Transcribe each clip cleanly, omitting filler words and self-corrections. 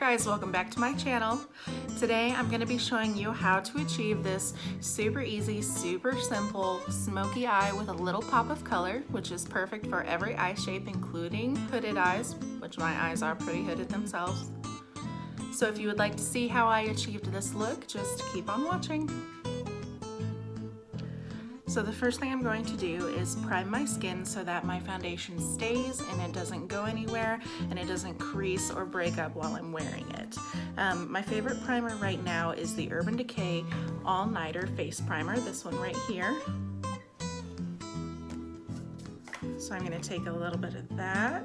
guys, welcome back to my channel. Today I'm going to be showing you how to achieve this super easy, super simple smoky eye with a little pop of color, which is perfect for every eye shape, including hooded eyes, which my eyes are pretty hooded themselves. So if you would like to see how I achieved this look, just keep on watching. So the first thing I'm going to do is prime my skin so that my foundation stays and it doesn't go anywhere and it doesn't crease or break up while I'm wearing it. My favorite primer right now is the Urban Decay All Nighter Face Primer, this one right here. So I'm going to take a little bit of that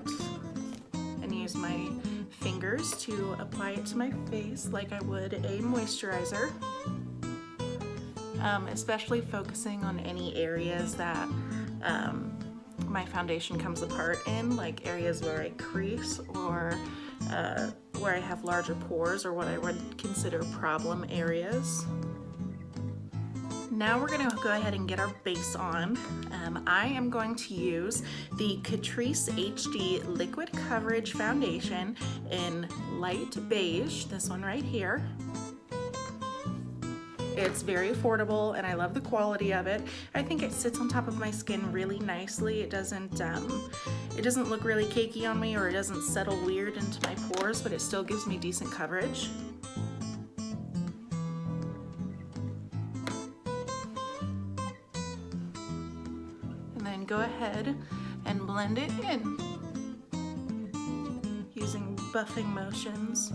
and use my fingers to apply it to my face like I would a moisturizer. Especially focusing on any areas that my foundation comes apart in, like areas where I crease or where I have larger pores or what I would consider problem areas. Now we're going to go ahead and get our base on. I am going to use the Catrice HD Liquid Coverage Foundation in light beige, this one right here. It's very affordable and I love the quality of it. I think it sits on top of my skin really nicely. It doesn't look really cakey on me, or it doesn't settle weird into my pores, but it still gives me decent coverage. And then go ahead and blend it in using buffing motions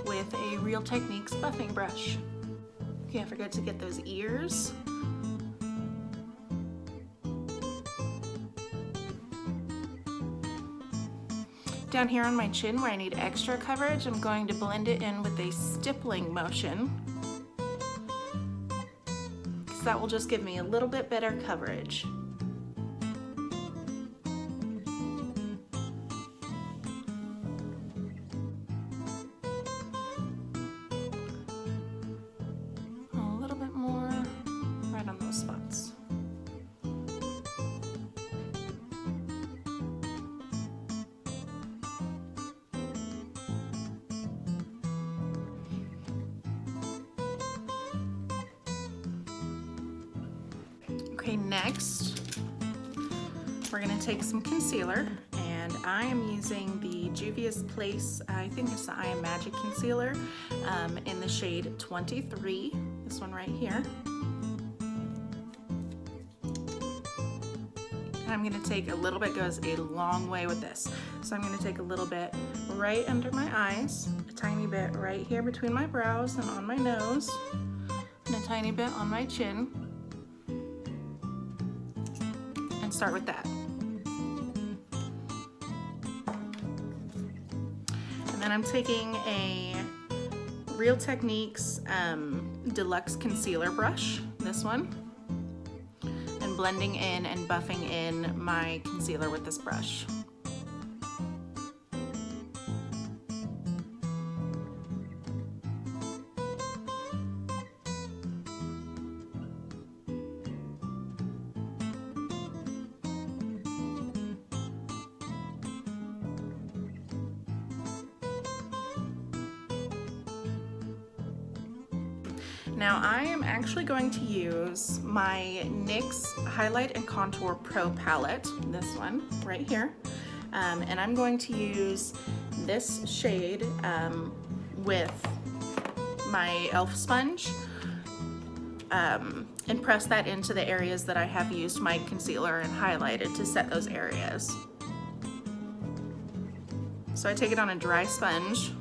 with a Real Techniques buffing brush. Can't forget to get those ears. Down here on my chin where I need extra coverage, I'm going to blend it in with a stippling motion, because that will just give me a little bit better coverage. Spots. Okay, next we're going to take some concealer, and I am using the Juvia's Place, I think it's the I Am Magic concealer, in the shade 23, this one right here. I'm going to take a little bit, goes a long way with this. So I'm going to take a little bit right under my eyes, a tiny bit right here between my brows and on my nose, and a tiny bit on my chin, and start with that. And then I'm taking a Real Techniques Deluxe Concealer brush, this one, blending in and buffing in my concealer with this brush. Now I am actually going to use my NYX Highlight and Contour Pro Palette, this one right here, and I'm going to use this shade with my e.l.f. sponge and press that into the areas that I have used my concealer and highlighted to set those areas. So I take it on a dry sponge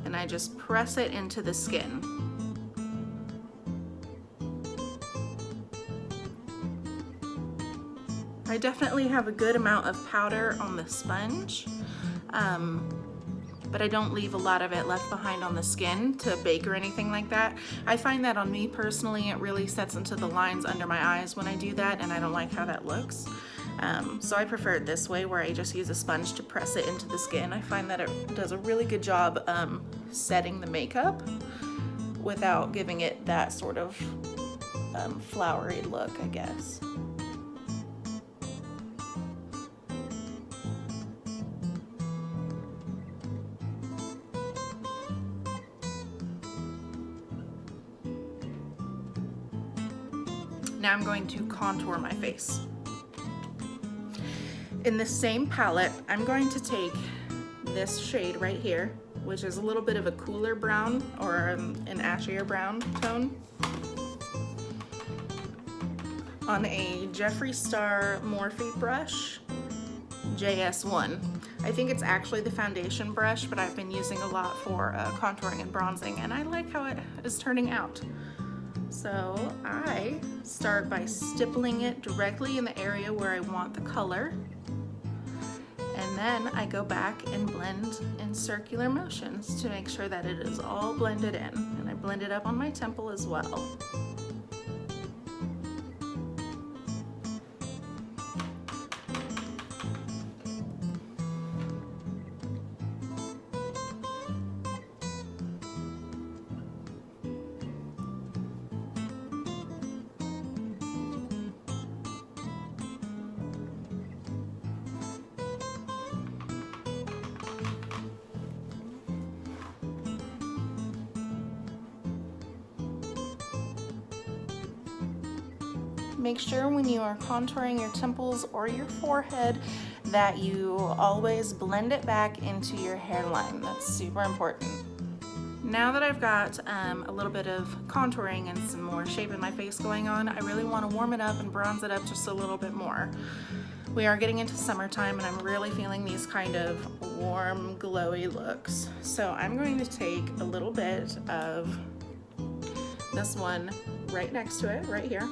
and I just press it into the skin. I definitely have a good amount of powder on the sponge, but I don't leave a lot of it left behind on the skin to bake or anything like that. I find that on me personally, it really sets into the lines under my eyes when I do that, and I don't like how that looks. So I prefer it this way, where I just use a sponge to press it into the skin. I find that it does a really good job setting the makeup without giving it that sort of flowery look, I guess. Now I'm going to contour my face. In the same palette, I'm going to take this shade right here, which is a little bit of a cooler brown or an ashier brown tone, on a Jeffree Star Morphe brush, JS1. I think it's actually the foundation brush, but I've been using a lot for contouring and bronzing, and I like how it is turning out. So I start by stippling it directly in the area where I want the color, and then I go back and blend in circular motions to make sure that it is all blended in, and I blend it up on my temple as well. Make sure when you are contouring your temples or your forehead that you always blend it back into your hairline. That's super important. Now that I've got a little bit of contouring and some more shape in my face going on, I really want to warm it up and bronze it up just a little bit more. We are getting into summertime and I'm really feeling these kind of warm, glowy looks. So I'm going to take a little bit of this one right next to it, right here.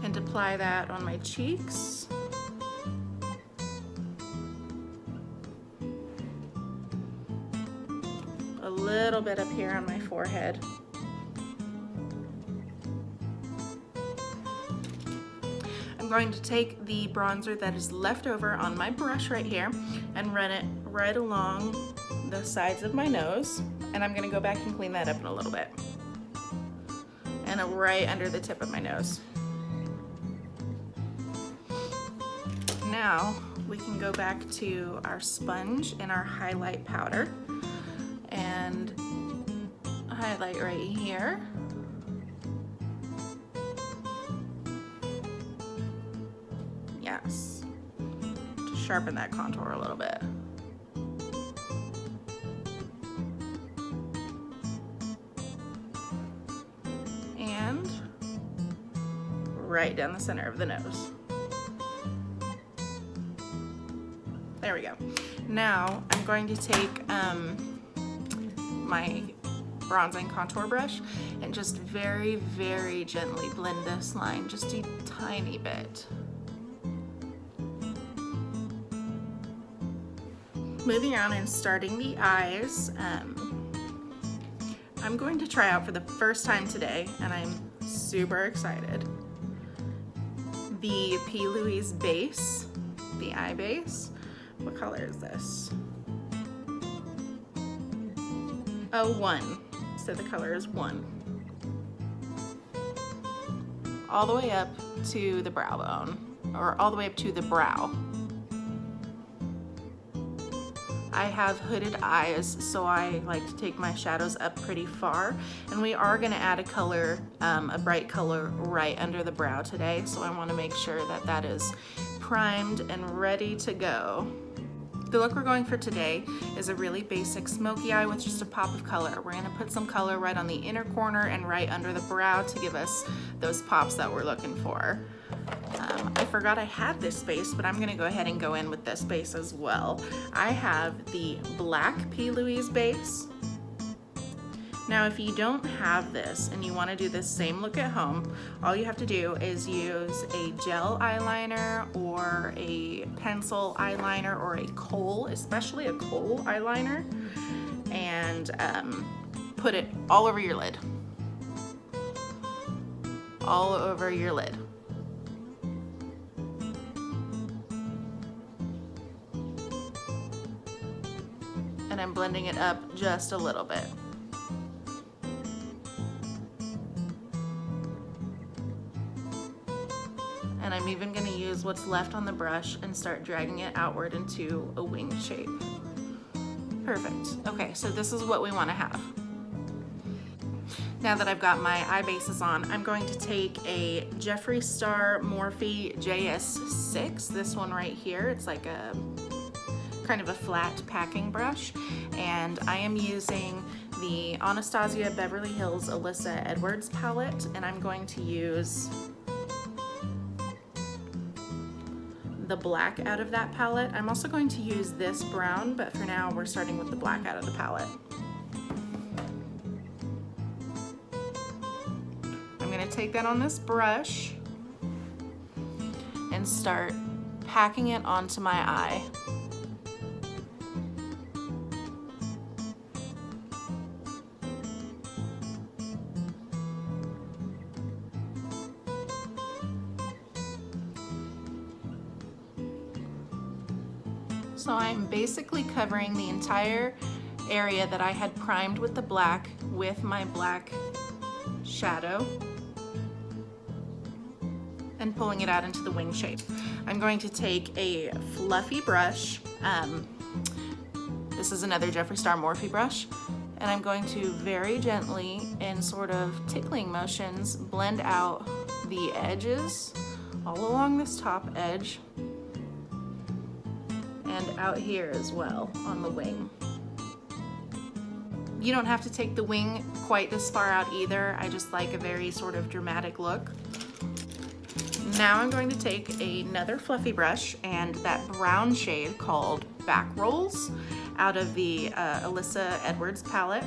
And apply that on my cheeks. A little bit up here on my forehead. I'm going to take the bronzer that is left over on my brush right here and run it right along the sides of my nose, and I'm going to go back and clean that up in a little bit, and right under the tip of my nose. Now we can go back to our sponge and our highlight powder and highlight right here. Yes, to sharpen that contour a little bit. And right down the center of the nose. There we go. Now I'm going to take my bronzing contour brush and just very, very gently blend this line just a tiny bit. Moving on and starting the eyes, I'm going to try out for the first time today, and I'm super excited, the P. Louise base, the eye base. What color is this? Oh, 1. So the color is 1. All the way up to the brow bone, or all the way up to the brow. I have hooded eyes, so I like to take my shadows up pretty far, and we are going to add a color, a bright color right under the brow today, so I want to make sure that that is primed and ready to go. The look we're going for today is a really basic smoky eye with just a pop of color. We're going to put some color right on the inner corner and right under the brow to give us those pops that we're looking for. I forgot I had this base, but I'm going to go ahead and go in with this base as well. I have the black P. Louise base. Now, if you don't have this and you want to do this same look at home, all you have to do is use a gel eyeliner or a pencil eyeliner or a kohl, especially a kohl eyeliner, and put it all over your lid. All over your lid. And I'm blending it up just a little bit. And I'm even going to use what's left on the brush and start dragging it outward into a wing shape. Perfect. Okay, so this is what we want to have. Now that I've got my eye bases on, I'm going to take a Jeffree Star Morphe JS6, this one right here. It's like a kind of a flat packing brush, and I am using the Anastasia Beverly Hills Alyssa Edwards palette, and I'm going to use the black out of that palette. I'm also going to use this brown, but for now we're starting with the black out of the palette. I'm going to take that on this brush and start packing it onto my eye. So I'm basically covering the entire area that I had primed with the black with my black shadow and pulling it out into the wing shape. I'm going to take a fluffy brush. This is another Jeffree Star Morphe brush, and I'm going to very gently, in sort of tickling motions, blend out the edges all along this top edge and out here as well on the wing. You don't have to take the wing quite this far out either. I just like a very sort of dramatic look. Now I'm going to take another fluffy brush and that brown shade called Back Rolls out of the Alyssa Edwards palette.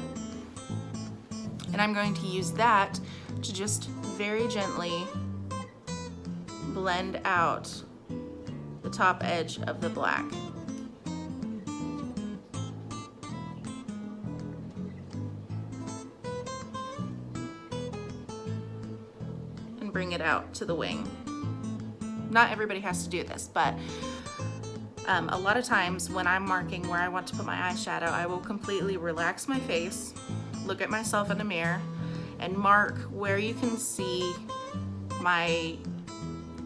And I'm going to use that to just very gently blend out the top edge of the black. And bring it out to the wing. Not everybody has to do this, but a lot of times when I'm marking where I want to put my eyeshadow, I will completely relax my face, look at myself in the mirror, and mark where you can see my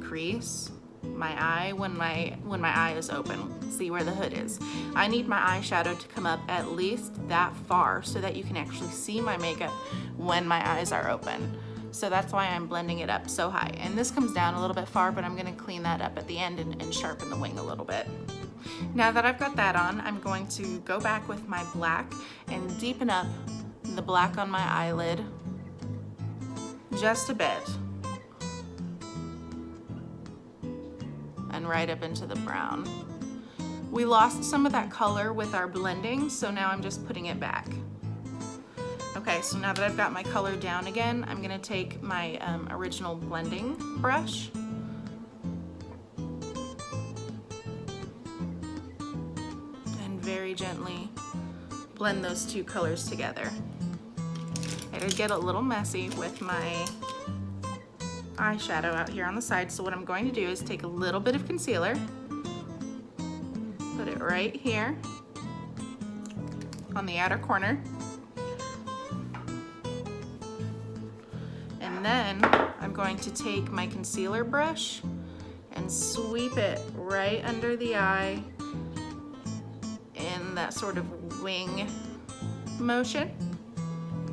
crease, my eye, when my eye is open. See where the hood is. I need my eyeshadow to come up at least that far so that you can actually see my makeup when my eyes are open. So that's why I'm blending it up so high. And this comes down a little bit far, but I'm gonna clean that up at the end and sharpen the wing a little bit. Now that I've got that on, I'm going to go back with my black and deepen up the black on my eyelid just a bit. And right up into the brown. We lost some of that color with our blending, so now I'm just putting it back. Okay, so now that I've got my color down again, I'm gonna take my original blending brush and very gently blend those two colors together. It'll get a little messy with my eyeshadow out here on the side, so what I'm going to do is take a little bit of concealer, put it right here on the outer corner, and then I'm going to take my concealer brush and sweep it right under the eye in that sort of wing motion.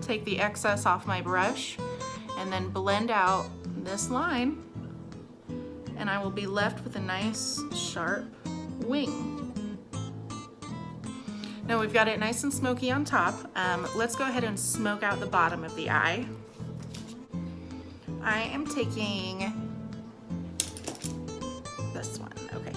Take the excess off my brush and then blend out this line, and I will be left with a nice sharp wing. Now we've got it nice and smoky on top. Let's go ahead and smoke out the bottom of the eye. I am taking this one, okay.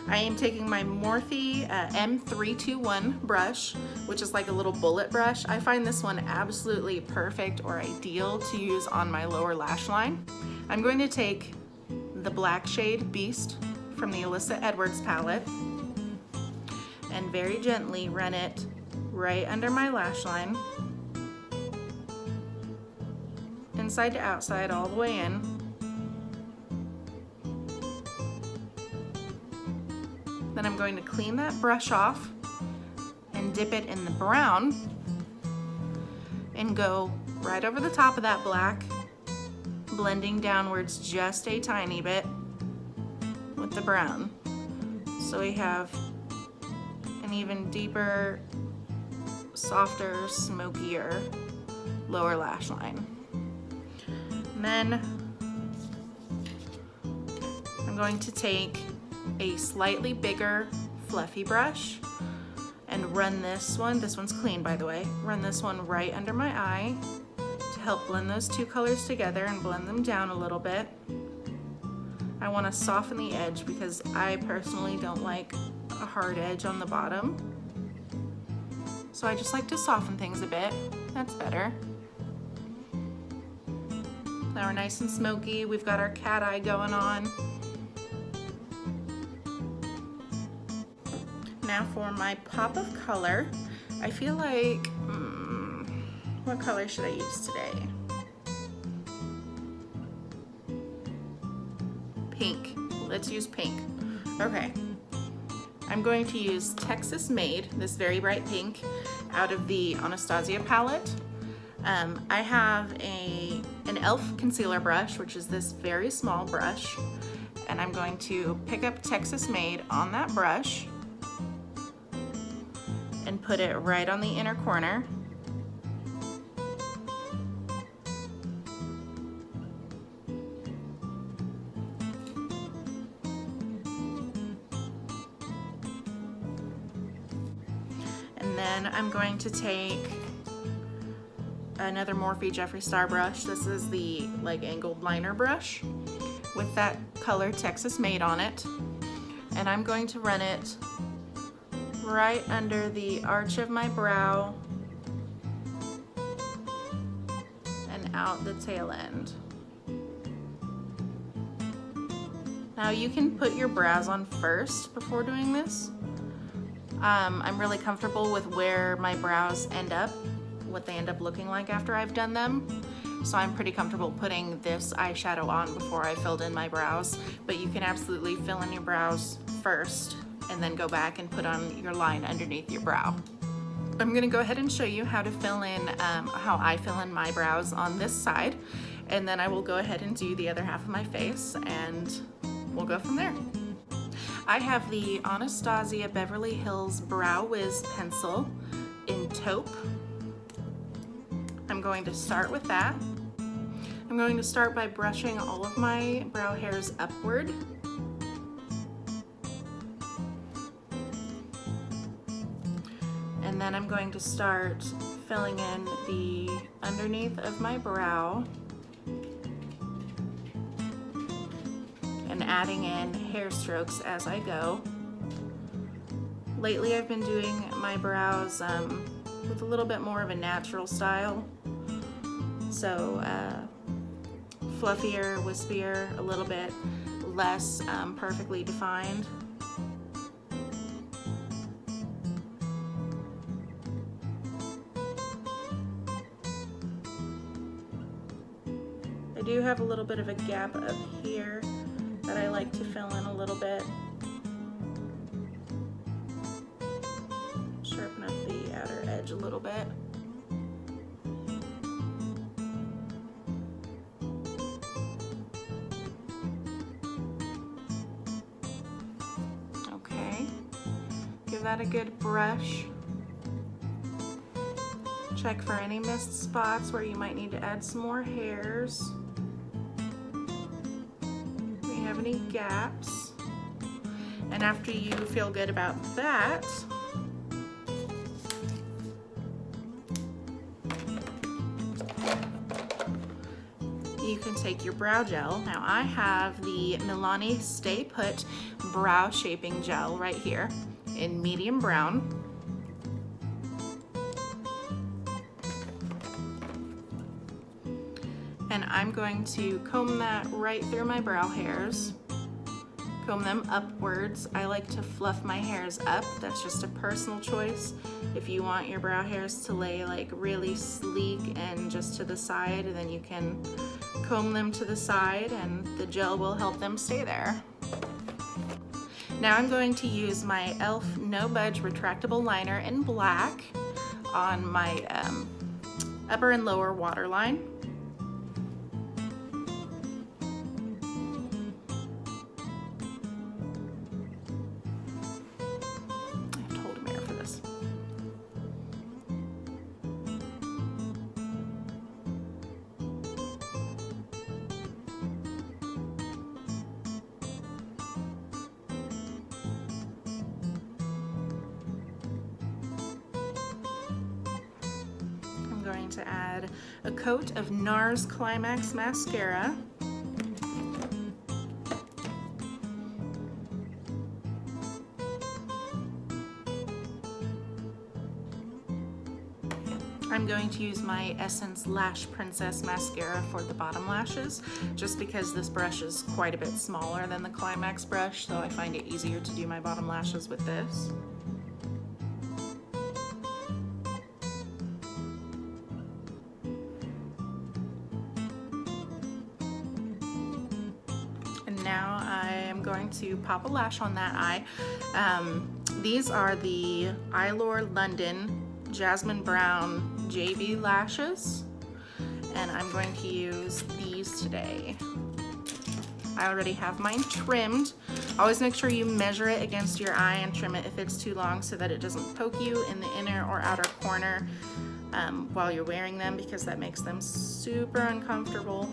I am taking my Morphe M321 brush, which is like a little bullet brush. I find this one absolutely perfect or ideal to use on my lower lash line. I'm going to take the black shade Beast from the Alyssa Edwards palette and very gently run it right under my lash line, inside to outside, all the way in. Then I'm going to clean that brush off and dip it in the brown and go right over the top of that black, blending downwards just a tiny bit with the brown. So we have an even deeper, softer, smokier lower lash line. And then I'm going to take a slightly bigger fluffy brush and run this one's clean by the way, run this one right under my eye to help blend those two colors together and blend them down a little bit. I want to soften the edge because I personally don't like a hard edge on the bottom. So I just like to soften things a bit. That's better. Now we're nice and smoky. We've got our cat eye going on. Now for my pop of color, I feel like, what color should I use today? Pink. Let's use pink. Okay. I'm going to use Texas Made, this very bright pink, out of the Anastasia palette. I have an e.l.f. concealer brush, which is this very small brush, and I'm going to pick up Texas Made on that brush and put it right on the inner corner. And then I'm going to take another Morphe Jeffree Star brush. This is the like angled liner brush with that color Texas Made on it. And I'm going to run it right under the arch of my brow and out the tail end. Now you can put your brows on first before doing this. I'm really comfortable with where my brows end up, what they end up looking like after I've done them. So I'm pretty comfortable putting this eyeshadow on before I filled in my brows, but you can absolutely fill in your brows first and then go back and put on your line underneath your brow. I'm gonna go ahead and show you how to fill in, how I fill in my brows on this side, and then I will go ahead and do the other half of my face and we'll go from there. I have the Anastasia Beverly Hills Brow Wiz pencil in taupe. I'm going to start with that. I'm going to start by brushing all of my brow hairs upward. And then I'm going to start filling in the underneath of my brow and adding in hair strokes as I go. Lately I've been doing my brows with a little bit more of a natural style. So fluffier, wispier, a little bit less perfectly defined. I do have a little bit of a gap up here that I like to fill in a little bit. Sharpen up the outer edge a little bit. Okay, give that a good brush. Check for any missed spots where you might need to add some more hairs. Any gaps. And after you feel good about that, you can take your brow gel. Now I have the Milani Stay Put Brow Shaping Gel right here in medium brown. And I'm going to comb that right through my brow hairs, comb them upwards. I like to fluff my hairs up. That's just a personal choice. If you want your brow hairs to lay like really sleek and just to the side, then you can comb them to the side and the gel will help them stay there. Now I'm going to use my e.l.f. No Budge Retractable Liner in black on my upper and lower waterline. going to add a coat of NARS Climax mascara. I'm going to use my Essence Lash Princess mascara for the bottom lashes, just because this brush is quite a bit smaller than the Climax brush, so I find it easier to do my bottom lashes with this. And now I am going to pop a lash on that eye. These are the Eylure London Jasmine Brown JB lashes, and I'm going to use these today. I already have mine trimmed. Always make sure you measure it against your eye and trim it if it's too long, so that it doesn't poke you in the inner or outer corner while you're wearing them, because that makes them super uncomfortable.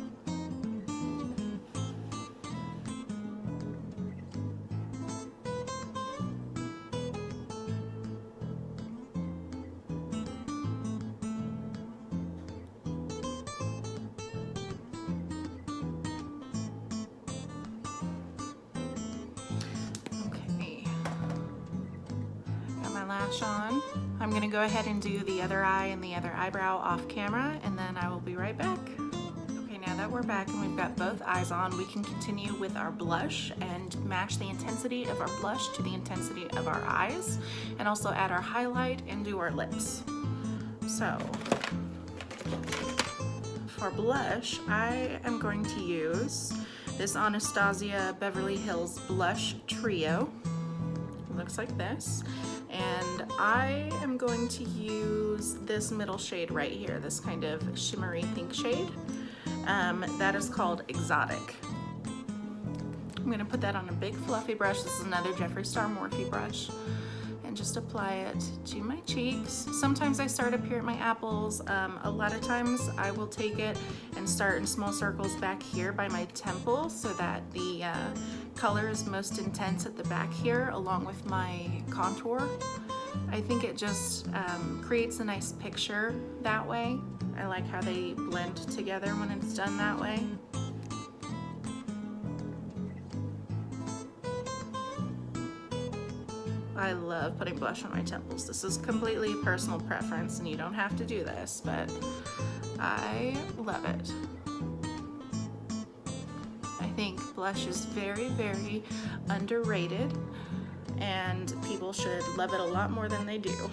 Lash on. I'm gonna go ahead and do the other eye and the other eyebrow off camera, and then I will be right back. Okay, now that we're back and we've got both eyes on, we can continue with our blush and match the intensity of our blush to the intensity of our eyes, and also add our highlight and do our lips. So for blush, I am going to use this Anastasia Beverly Hills Blush Trio. It looks like this. And I am going to use this middle shade right here, this kind of shimmery pink shade. That is called Exotic. I'm going to put that on a big fluffy brush. This is another Jeffree Star Morphe brush. And just apply it to my cheeks. Sometimes I start up here at my apples. A lot of times I will take it and start in small circles back here by my temple, so that the color is most intense at the back here along with my contour. I think it just creates a nice picture that way. I like how they blend together when it's done that way. I love putting blush on my temples. This is completely personal preference, and you don't have to do this, but I love it. I think blush is very, very underrated, and people should love it a lot more than they do.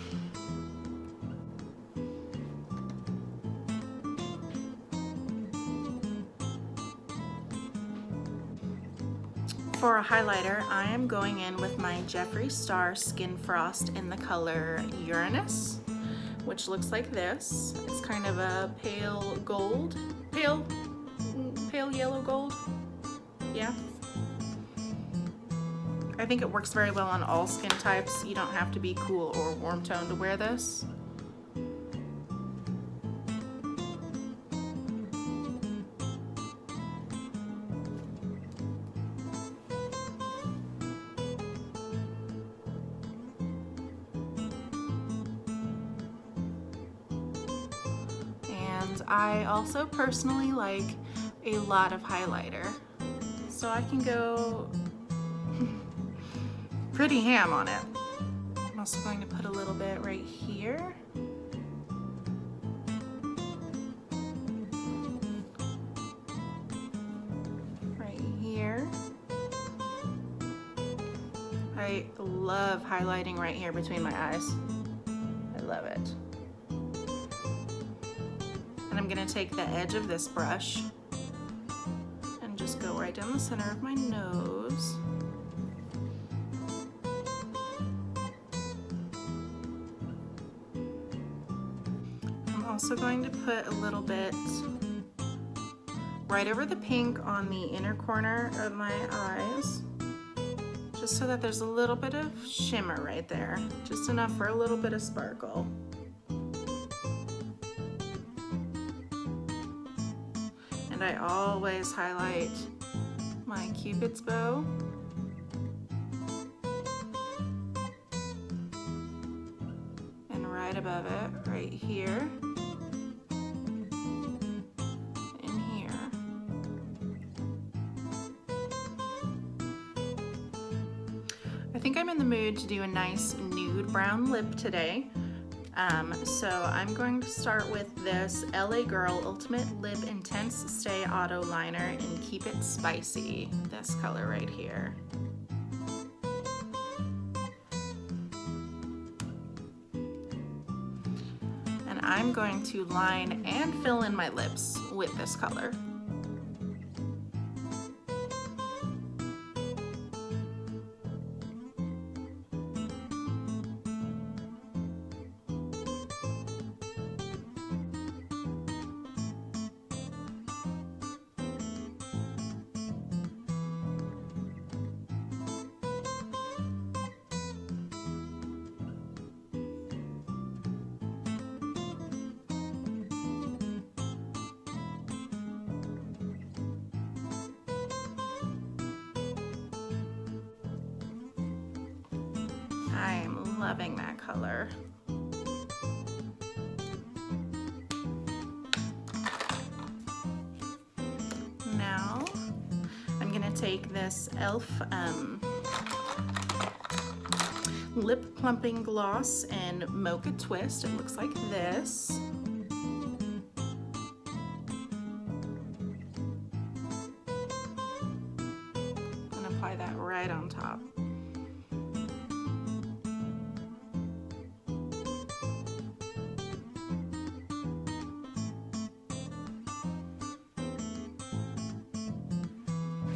For a highlighter, I am going in with my Jeffree Star Skin Frost in the color Uranus, which looks like this. It's kind of a pale gold, pale yellow gold. Yeah. I think it works very well on all skin types. You don't have to be cool or warm toned to wear this. I also personally like a lot of highlighter, so I can go pretty ham on it. I'm also going to put a little bit right here. Right here. I love highlighting right here between my eyes. I love it. And I'm going to take the edge of this brush and just go right down the center of my nose. I'm also going to put a little bit right over the pink on the inner corner of my eyes, just so that there's a little bit of shimmer right there, just enough for a little bit of sparkle. And I always highlight my Cupid's bow. And right above it, right here. I think I'm in the mood to do a nice nude brown lip today. So I'm going to start with this LA Girl Ultimate Lip Intense Stay Auto Liner and Keep It Spicy. This color right here. And I'm going to line and fill in my lips with this color. I'm loving that color. Now I'm gonna take this e.l.f. Lip Plumping Gloss and Mocha Twist. It looks like this. And apply that right on top.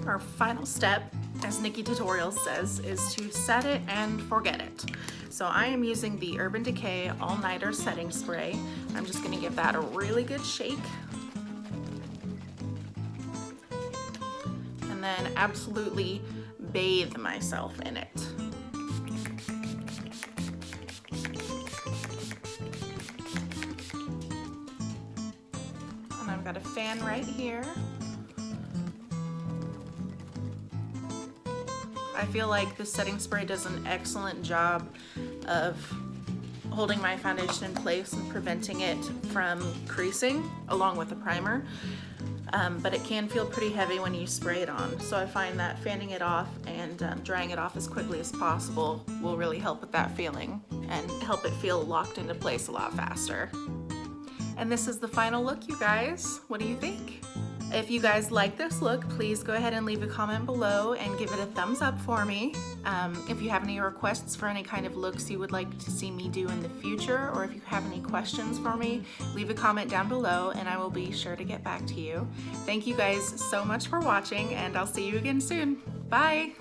Our final step, as Nikki Tutorials says, is to set it and forget it. So I am using the Urban Decay All Nighter Setting Spray. I'm just gonna give that a really good shake. And then absolutely bathe myself in it. And I've got a fan right here. I feel like the setting spray does an excellent job of holding my foundation in place and preventing it from creasing along with the primer. But it can feel pretty heavy when you spray it on. So I find that fanning it off and drying it off as quickly as possible will really help with that feeling and help it feel locked into place a lot faster. And this is the final look, you guys. What do you think? If you guys like this look, please go ahead and leave a comment below and give it a thumbs up for me. If you have any requests for any kind of looks you would like to see me do in the future, or if you have any questions for me, leave a comment down below and I will be sure to get back to you. Thank you guys so much for watching, and I'll see you again soon. Bye!